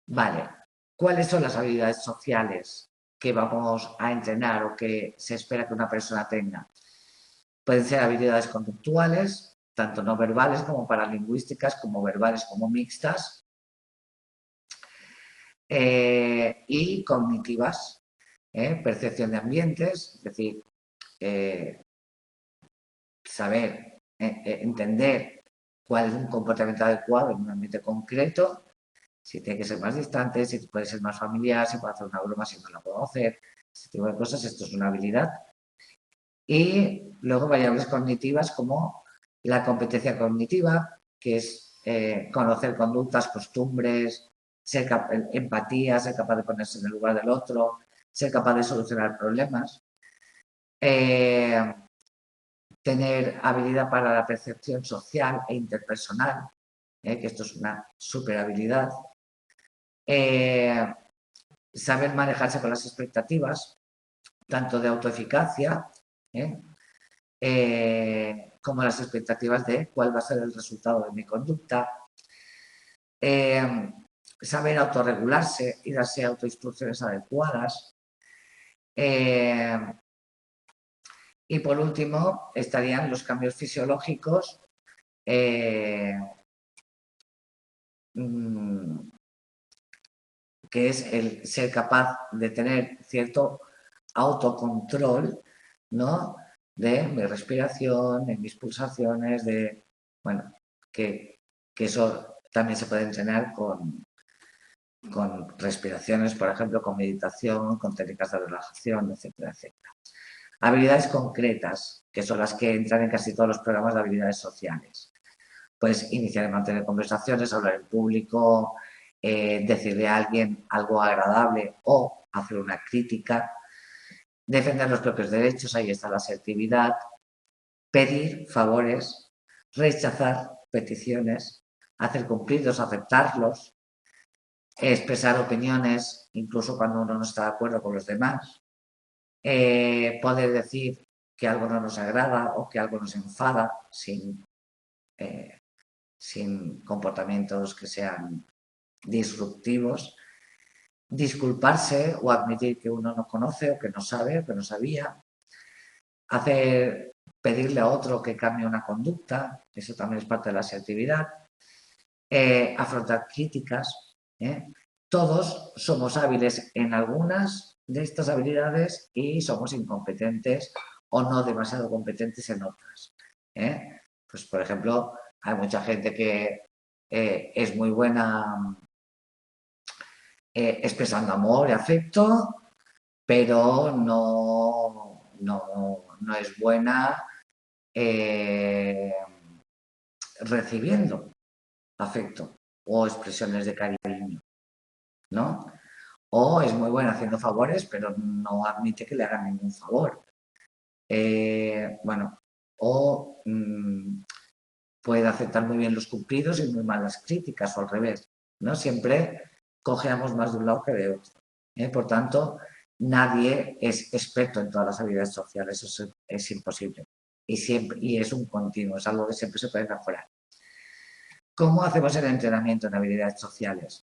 Vale, ¿cuáles son las habilidades sociales que vamos a entrenar o que se espera que una persona tenga? Pueden ser habilidades conductuales, tanto no verbales como paralingüísticas, como verbales como mixtas, y cognitivas, percepción de ambientes, es decir, saber, entender cuál es un comportamiento adecuado en un ambiente concreto, si tiene que ser más distante, si puede ser más familiar, si puedo hacer una broma, si no la puedo hacer, ese tipo de cosas, esto es una habilidad. Y luego variables cognitivas como la competencia cognitiva, que es conocer conductas, costumbres, empatía, ser capaz de ponerse en el lugar del otro, ser capaz de solucionar problemas, tener habilidad para la percepción social e interpersonal, que esto es una super habilidad, saber manejarse con las expectativas, tanto de autoeficacia como las expectativas de cuál va a ser el resultado de mi conducta, saber autorregularse y darse autoinstrucciones adecuadas. Y por último estarían los cambios fisiológicos que es el ser capaz de tener cierto autocontrol, ¿no? De mi respiración, de mis pulsaciones, que eso también se puede entrenar con respiraciones, por ejemplo, con meditación, con técnicas de relajación, etcétera, etcétera. Habilidades concretas, que son las que entran en casi todos los programas de habilidades sociales. Puedes iniciar y mantener conversaciones, hablar en público, decirle a alguien algo agradable o hacer una crítica, defender los propios derechos, ahí está la asertividad, pedir favores, rechazar peticiones, hacer cumplidos, aceptarlos, expresar opiniones, incluso cuando uno no está de acuerdo con los demás, poder decir que algo no nos agrada o que algo nos enfada sin comportamientos que sean disruptivos, disculparse o admitir que uno no conoce o que no sabe o que no sabía, pedirle a otro que cambie una conducta, eso también es parte de la asertividad, afrontar críticas. Todos somos hábiles en algunas de estas habilidades y somos incompetentes o no demasiado competentes en otras. Pues, por ejemplo, hay mucha gente que es muy buena expresando amor y afecto, pero no es buena recibiendo afecto o expresiones de cariño, ¿no? O es muy buena haciendo favores, pero no admite que le hagan ningún favor. Bueno, o puede aceptar muy bien los cumplidos y muy mal las críticas, o al revés, ¿no? Siempre cojeamos más de un lado que de otro. Por tanto, nadie es experto en todas las habilidades sociales, eso es imposible. Y es un continuo, es algo que siempre se puede mejorar. ¿Cómo hacemos el entrenamiento en habilidades sociales?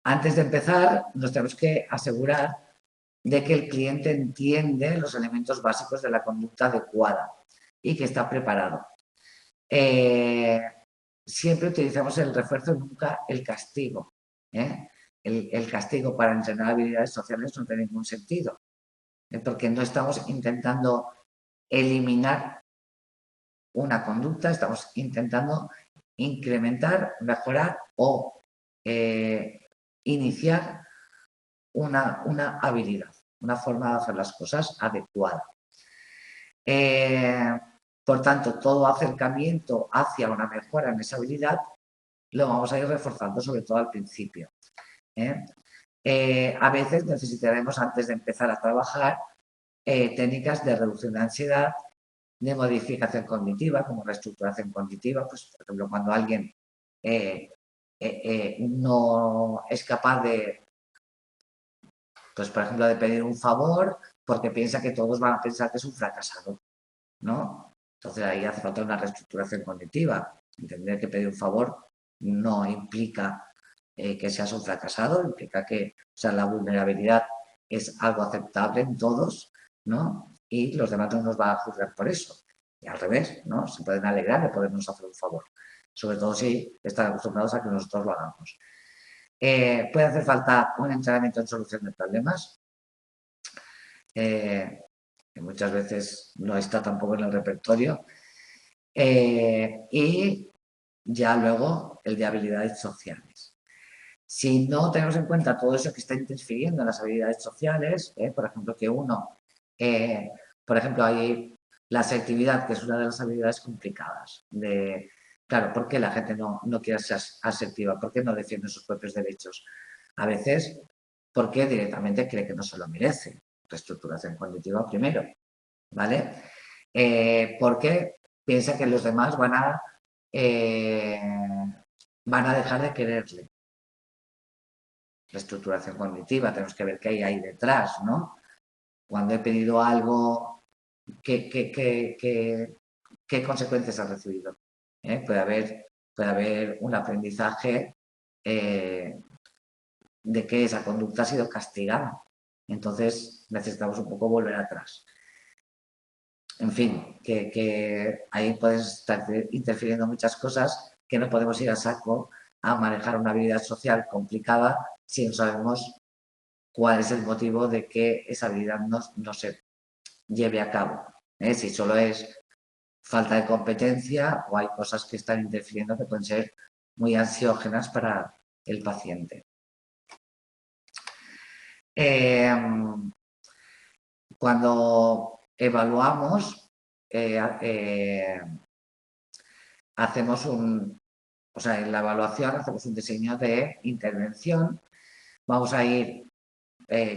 Antes de empezar, nos tenemos que asegurar de que el cliente entiende los elementos básicos de la conducta adecuada y que está preparado. Siempre utilizamos el refuerzo, nunca el castigo. El castigo para entrenar habilidades sociales no tiene ningún sentido, porque no estamos intentando eliminar una conducta, estamos intentando incrementar, mejorar o iniciar una habilidad, una forma de hacer las cosas adecuada. Por tanto, todo acercamiento hacia una mejora en esa habilidad lo vamos a ir reforzando, sobre todo al principio. A veces necesitaremos, antes de empezar a trabajar, técnicas de reducción de ansiedad, de modificación cognitiva, como reestructuración cognitiva, pues, por ejemplo, cuando alguien no es capaz de, pues, por ejemplo, de pedir un favor porque piensa que todos van a pensar que es un fracasado, ¿no? Entonces ahí hace falta una reestructuración cognitiva. Entender que pedir un favor no implica que seas un fracasado, implica que, o sea, la vulnerabilidad es algo aceptable en todos, ¿no? Y los demás no nos van a juzgar por eso. Y al revés, ¿no? Se pueden alegrar de podernos hacer un favor. Sobre todo si están acostumbrados a que nosotros lo hagamos. Puede hacer falta un entrenamiento en solución de problemas, que muchas veces no está tampoco en el repertorio. Y ya luego el de habilidades sociales. Si no tenemos en cuenta todo eso que está interfiriendo en las habilidades sociales, por ejemplo, que uno, por ejemplo, hay la asertividad, que es una de las habilidades complicadas. Claro, ¿por qué la gente no quiere ser asertiva? ¿Por qué no defiende sus propios derechos? A veces, porque directamente cree que no se lo merece. Reestructuración cognitiva primero, ¿vale? Porque piensa que los demás van a dejar de quererle. Reestructuración cognitiva, tenemos que ver qué hay ahí detrás, ¿no? Cuando he pedido algo, ¿qué consecuencias ha recibido? Puede haber un aprendizaje de que esa conducta ha sido castigada. Entonces necesitamos un poco volver atrás. En fin, que ahí pueden estar interfiriendo muchas cosas que no podemos ir a saco a manejar una habilidad social complicada si no sabemos cuál es el motivo de que esa habilidad no se lleve a cabo. Si solo es falta de competencia o hay cosas que están interfiriendo que pueden ser muy ansiógenas para el paciente. Cuando evaluamos, hacemos en la evaluación hacemos un diseño de intervención. Vamos a ir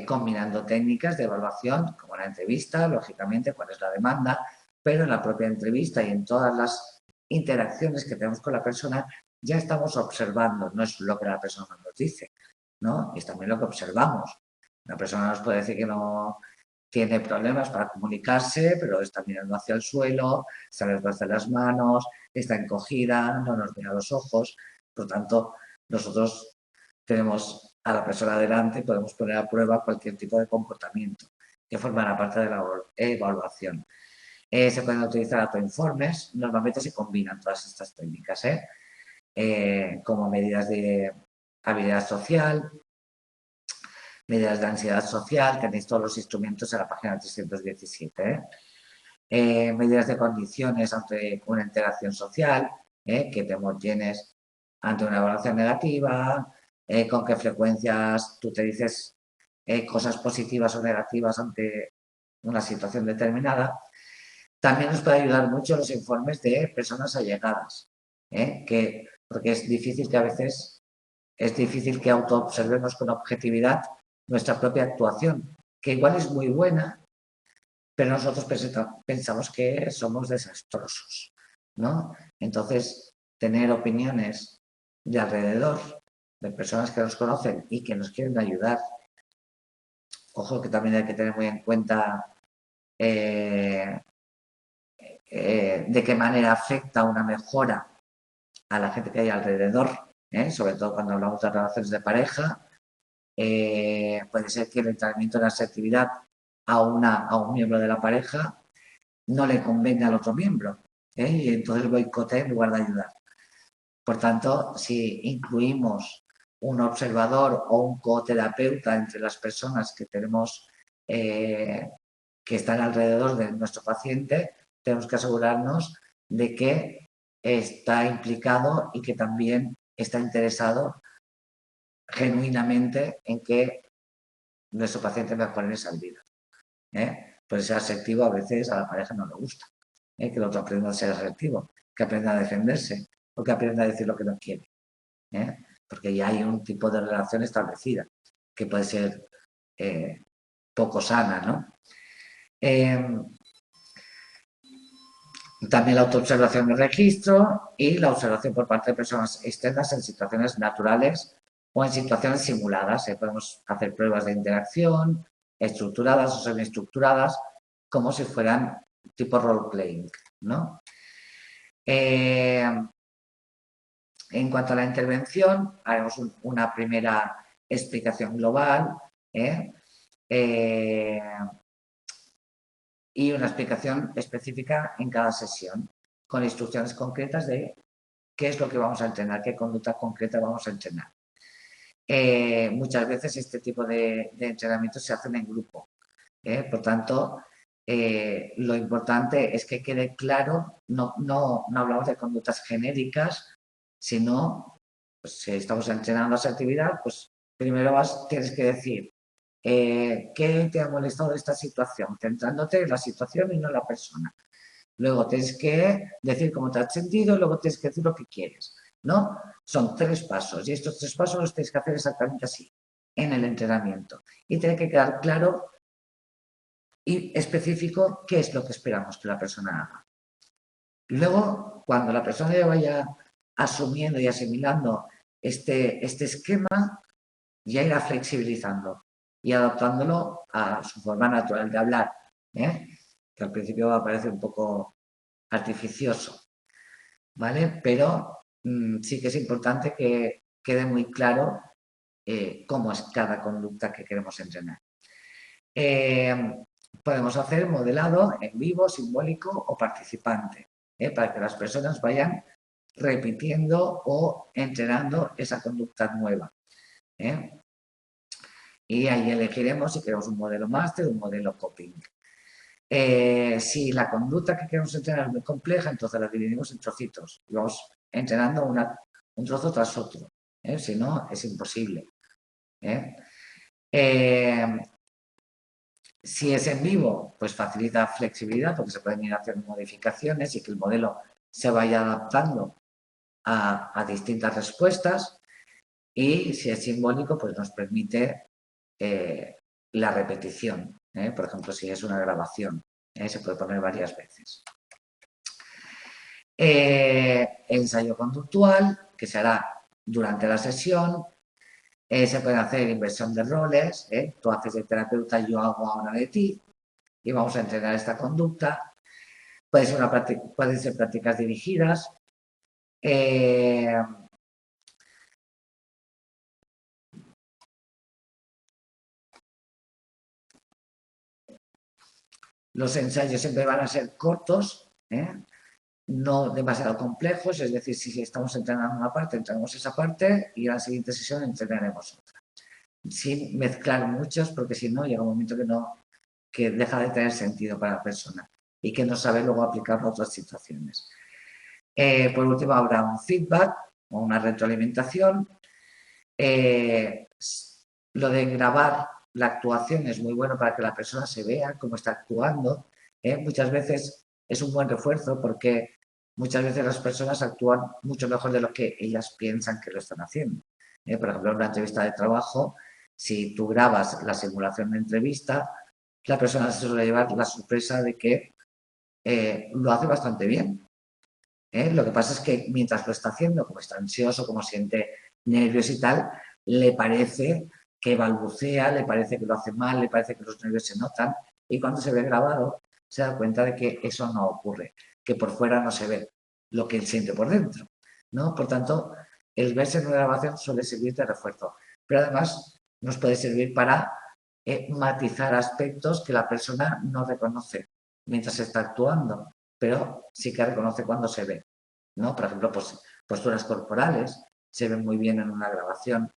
combinando técnicas de evaluación, como la entrevista, lógicamente, cuál es la demanda, pero en la propia entrevista y en todas las interacciones que tenemos con la persona, ya estamos observando, no es lo que la persona nos dice, ¿no? Es también lo que observamos. Una persona nos puede decir que no tiene problemas para comunicarse, pero está mirando hacia el suelo, se le desplaza las manos, está encogida, no nos mira a los ojos. Por lo tanto, nosotros tenemos a la persona delante y podemos poner a prueba cualquier tipo de comportamiento que formará parte de la evaluación. Se pueden utilizar autoinformes, normalmente se combinan todas estas técnicas, como medidas de habilidad social, medidas de ansiedad social, tenéis todos los instrumentos en la página 317. Medidas de condiciones ante una interacción social, qué temor tienes ante una evaluación negativa, con qué frecuencias tú te dices cosas positivas o negativas ante una situación determinada. También nos puede ayudar mucho los informes de personas allegadas, porque es difícil que a veces autoobservemos con objetividad nuestra propia actuación, que igual es muy buena, pero nosotros pensamos que somos desastrosos, ¿no? Entonces, tener opiniones de alrededor, de personas que nos conocen y que nos quieren ayudar. Ojo, que también hay que tener muy en cuenta de qué manera afecta una mejora a la gente que hay alrededor, sobre todo cuando hablamos de relaciones de pareja. Puede ser que el entrenamiento de la asertividad a un miembro de la pareja no le convenga al otro miembro, y entonces boicotea en lugar de ayudar. Por tanto, si incluimos un observador o un coterapeuta entre las personas que tenemos que están alrededor de nuestro paciente, tenemos que asegurarnos de que está implicado y que también está interesado genuinamente en que nuestro paciente mejore esa vida. Pues ser asertivo a veces a la pareja no le gusta. Que el otro aprenda a ser asertivo, que aprenda a defenderse o que aprenda a decir lo que no quiere. Porque ya hay un tipo de relación establecida que puede ser poco sana, ¿no? También la autoobservación del registro y la observación por parte de personas externas en situaciones naturales o en situaciones simuladas. Podemos hacer pruebas de interacción estructuradas o semiestructuradas como si fueran tipo role-playing, ¿no? En cuanto a la intervención, haremos una primera explicación global y una explicación específica en cada sesión, con instrucciones concretas de qué es lo que vamos a entrenar, qué conducta concreta vamos a entrenar. Muchas veces este tipo de entrenamientos se hacen en grupo. Por tanto, lo importante es que quede claro, no hablamos de conductas genéricas, sino, pues, si estamos entrenando esa actividad, pues primero tienes que decir qué te ha molestado de esta situación, centrándote en la situación y no en la persona. Luego tienes que decir cómo te has sentido y luego tienes que decir lo que quieres, ¿no? Son 3 pasos y estos 3 pasos los tienes que hacer exactamente así en el entrenamiento. Y tiene que quedar claro y específico qué es lo que esperamos que la persona haga. Luego, cuando la persona ya vaya asumiendo y asimilando este esquema, ya irá flexibilizando y adaptándolo a su forma natural de hablar, que al principio va a parecer un poco artificioso, ¿vale? Pero sí que es importante que quede muy claro cómo es cada conducta que queremos entrenar. Podemos hacer modelado en vivo, simbólico o participante, para que las personas vayan repitiendo o entrenando esa conducta nueva. Y ahí elegiremos si queremos un modelo máster o un modelo coping. Si la conducta que queremos entrenar es muy compleja, entonces la dividimos en trocitos y vamos entrenando un trozo tras otro. Si no, es imposible. Si es en vivo, pues facilita flexibilidad porque se pueden ir haciendo modificaciones y que el modelo se vaya adaptando a distintas respuestas. Y si es simbólico, pues nos permite la repetición. Por ejemplo, si es una grabación, se puede poner varias veces. Ensayo conductual, que se hará durante la sesión. Se puede hacer inversión de roles. Tú haces de terapeuta, yo hago ahora de ti. Y vamos a entrenar esta conducta. Pueden ser prácticas dirigidas. Los ensayos siempre van a ser cortos, no demasiado complejos, es decir, si estamos entrenando una parte, entrenamos esa parte y en la siguiente sesión entrenaremos otra. Sin mezclar muchos, porque si no, llega un momento que deja de tener sentido para la persona y que no sabe luego aplicarlo a otras situaciones. Por último, habrá un feedback o una retroalimentación. Lo de grabar la actuación es muy bueno para que la persona se vea cómo está actuando. Muchas veces es un buen refuerzo porque muchas veces las personas actúan mucho mejor de lo que ellas piensan que lo están haciendo. Por ejemplo, en una entrevista de trabajo, si tú grabas la simulación de entrevista, la persona se suele llevar la sorpresa de que lo hace bastante bien. Lo que pasa es que mientras lo está haciendo, como está ansioso, como siente nervios y tal, le parece que balbucea, le parece que lo hace mal, le parece que los nervios se notan y cuando se ve grabado se da cuenta de que eso no ocurre, que por fuera no se ve lo que él siente por dentro, ¿no? Por tanto, el verse en una grabación suele servir de refuerzo, pero además nos puede servir para matizar aspectos que la persona no reconoce mientras está actuando, pero sí que reconoce cuando se ve, ¿no? Por ejemplo, pues, posturas corporales se ven muy bien en una grabación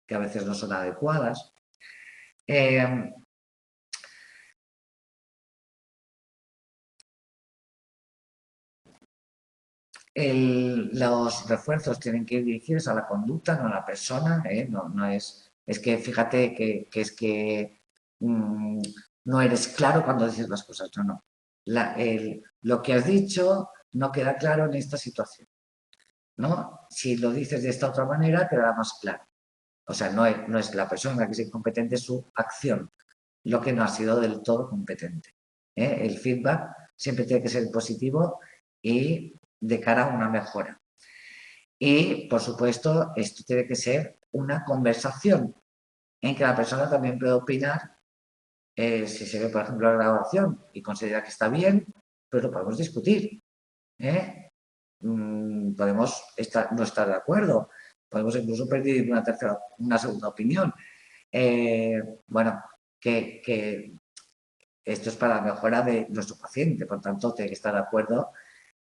que a veces no son adecuadas. Los refuerzos tienen que ir dirigidos a la conducta, no a la persona, no es que fíjate que es que no eres claro cuando dices las cosas, no. Lo que has dicho no queda claro en esta situación, ¿no? Si lo dices de esta otra manera, quedará más claro. O sea, no es la persona que es incompetente, es su acción, lo que no ha sido del todo competente. El feedback siempre tiene que ser positivo y de cara a una mejora. Y, por supuesto, esto tiene que ser una conversación en que la persona también puede opinar si se ve, por ejemplo, la grabación y considera que está bien, pues lo podemos discutir. Podemos no estar de acuerdo, podemos incluso pedir una segunda opinión. Bueno, que esto es para la mejora de nuestro paciente, por tanto, tiene que estar de acuerdo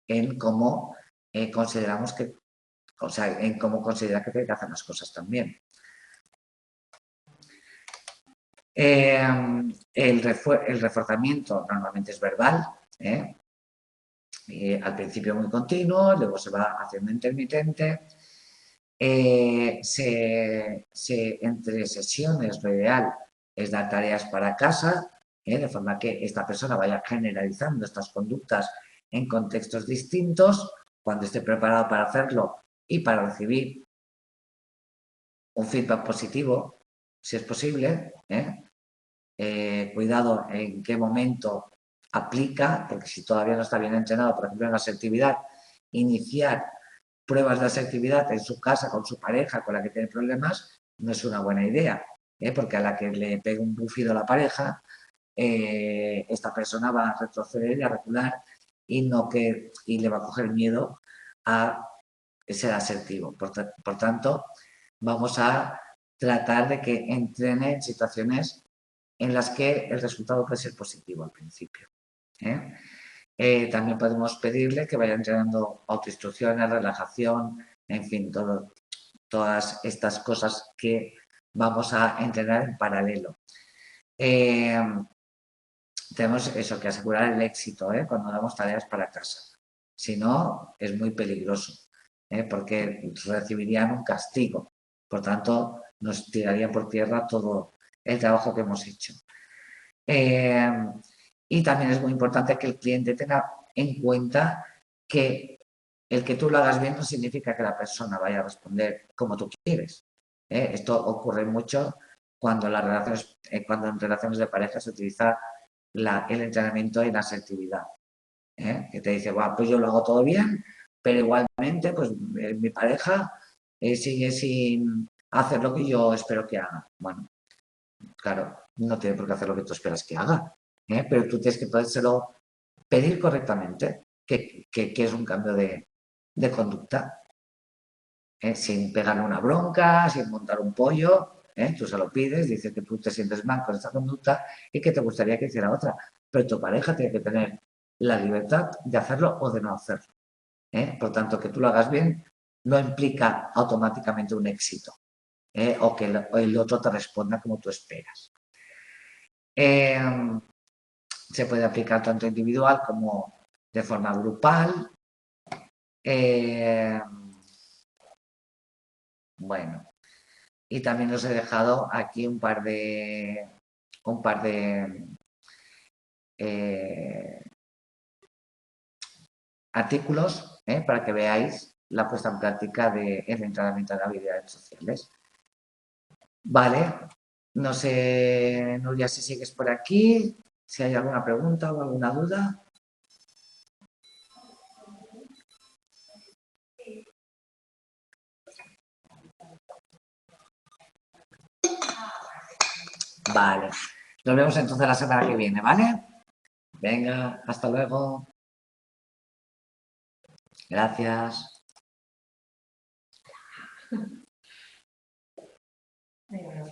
en cómo consideramos que, o sea, en cómo considera que tiene que hacer las cosas también. El reforzamiento normalmente es verbal, al principio muy continuo, luego se va haciendo intermitente. Entre sesiones lo ideal es dar tareas para casa, de forma que esta persona vaya generalizando estas conductas en contextos distintos, cuando esté preparado para hacerlo y para recibir un feedback positivo, si es posible. Cuidado en qué momento aplica, porque si todavía no está bien entrenado, por ejemplo, en la asertividad, iniciar pruebas de asertividad en su casa, con su pareja, con la que tiene problemas, no es una buena idea, porque a la que le pegue un bufido a la pareja, esta persona va a retroceder y a recular y le va a coger miedo a ser asertivo. Por tanto, vamos a tratar de que entrene en situaciones en las que el resultado puede ser positivo al principio. También podemos pedirle que vaya entrenando autoinstrucciones, relajación, en fin, todas estas cosas que vamos a entrenar en paralelo. Tenemos eso, que asegurar el éxito cuando damos tareas para casa. Si no, es muy peligroso, porque recibirían un castigo. Por tanto, nos tiraría por tierra todo el trabajo que hemos hecho. Y también es muy importante que el cliente tenga en cuenta que el que tú lo hagas bien no significa que la persona vaya a responder como tú quieres. Esto ocurre mucho cuando, cuando en relaciones de pareja se utiliza el entrenamiento en asertividad. Que te dice, bueno, pues yo lo hago todo bien, pero igualmente, pues mi pareja sigue sin hacer lo que yo espero que haga. Bueno, claro, no tiene por qué hacer lo que tú esperas que haga, pero tú tienes que podérselo pedir correctamente, que es un cambio de conducta, sin pegarle una bronca, sin montar un pollo, tú se lo pides, dices que tú te sientes mal con esta conducta y que te gustaría que hiciera otra, pero tu pareja tiene que tener la libertad de hacerlo o de no hacerlo. Por tanto, que tú lo hagas bien no implica automáticamente un éxito, o que el otro te responda como tú esperas. Se puede aplicar tanto individual como de forma grupal. Bueno, y también os he dejado aquí un par de artículos para que veáis la puesta en práctica del entrenamiento de habilidades sociales. Vale, no sé, Nuria, si sigues por aquí, si hay alguna pregunta o alguna duda. Vale, nos vemos entonces la semana que viene, ¿vale? Venga, hasta luego. Gracias.